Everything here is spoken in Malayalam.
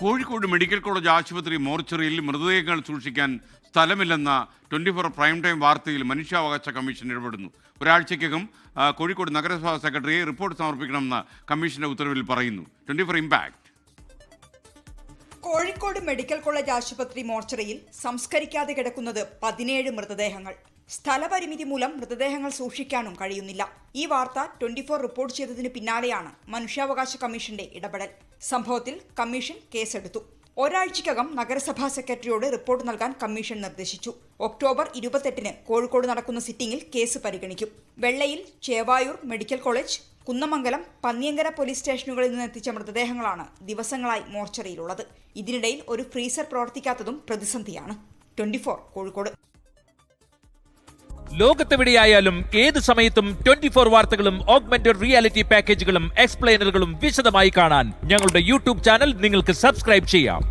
കോഴിക്കോട് മെഡിക്കൽ കോളേജ് ആശുപത്രി മോർച്ചറിയിൽ മൃതദേഹങ്ങൾ സൂക്ഷിക്കാൻ സ്ഥലമില്ലെന്ന 24 പ്രൈം ടൈം വാർത്തയിൽ മനുഷ്യാവകാശ കമ്മീഷൻ ഇടപെടുന്നു. ഒരാഴ്ചയ്ക്കകം കോഴിക്കോട് നഗരസഭാ സെക്രട്ടറിയെ റിപ്പോർട്ട് സമർപ്പിക്കണമെന്ന് കമ്മീഷന്റെ ഉത്തരവിൽ പറയുന്നു. 24 ഇമ്പാക്ട്. കോഴിക്കോട് മെഡിക്കൽ കോളേജ് ആശുപത്രി മോർച്ചറിയിൽ സംസ്കരിക്കാതെ കിടക്കുന്നത് 17 മൃതദേഹങ്ങൾ. സ്ഥലപരിമിതി മൂലം മൃതദേഹങ്ങൾ സൂക്ഷിക്കാനും കഴിയുന്നില്ല. ഈ വാർത്ത 24 റിപ്പോർട്ട് ചെയ്തതിന് പിന്നാലെയാണ് മനുഷ്യാവകാശ കമ്മീഷന്റെ ഇടപെടൽ. സംഭവത്തിൽ കമ്മീഷൻ കേസെടുത്തു. ഒരാഴ്ചയ്ക്കകം നഗരസഭാ സെക്രട്ടറിയോട് റിപ്പോർട്ട് നൽകാൻ കമ്മീഷൻ നിർദ്ദേശിച്ചു. ഒക്ടോബർ 28-ന് കോഴിക്കോട് നടക്കുന്ന സിറ്റിംഗിൽ കേസ് പരിഗണിക്കും. Vellayil, Chevayur medical college, Kunnamangalam, Panniyankara police സ്റ്റേഷനുകളിൽ നിന്ന് എത്തിച്ച മൃതദേഹങ്ങളാണ് ദിവസങ്ങളായി മോർച്ചറിയിലുള്ളത്. ഇതിനിടയിൽ ഒരു ഫ്രീസർ പ്രവർത്തിക്കാത്തതും പ്രതിസന്ധിയാണ്. 24 കോഴിക്കോട്. ലോകത്തെവിടെയായാലും ഏത് സമയത്തും 24 വാർത്തകളും ഓഗ്മെന്റഡ് റിയാലിറ്റി പാക്കേജുകളും എക്സ്പ്ലെയിനറുകളും വിശദമായി കാണാൻ ഞങ്ങളുടെ യൂട്യൂബ് ചാനൽ നിങ്ങൾക്ക് സബ്സ്ക്രൈബ് ചെയ്യാം.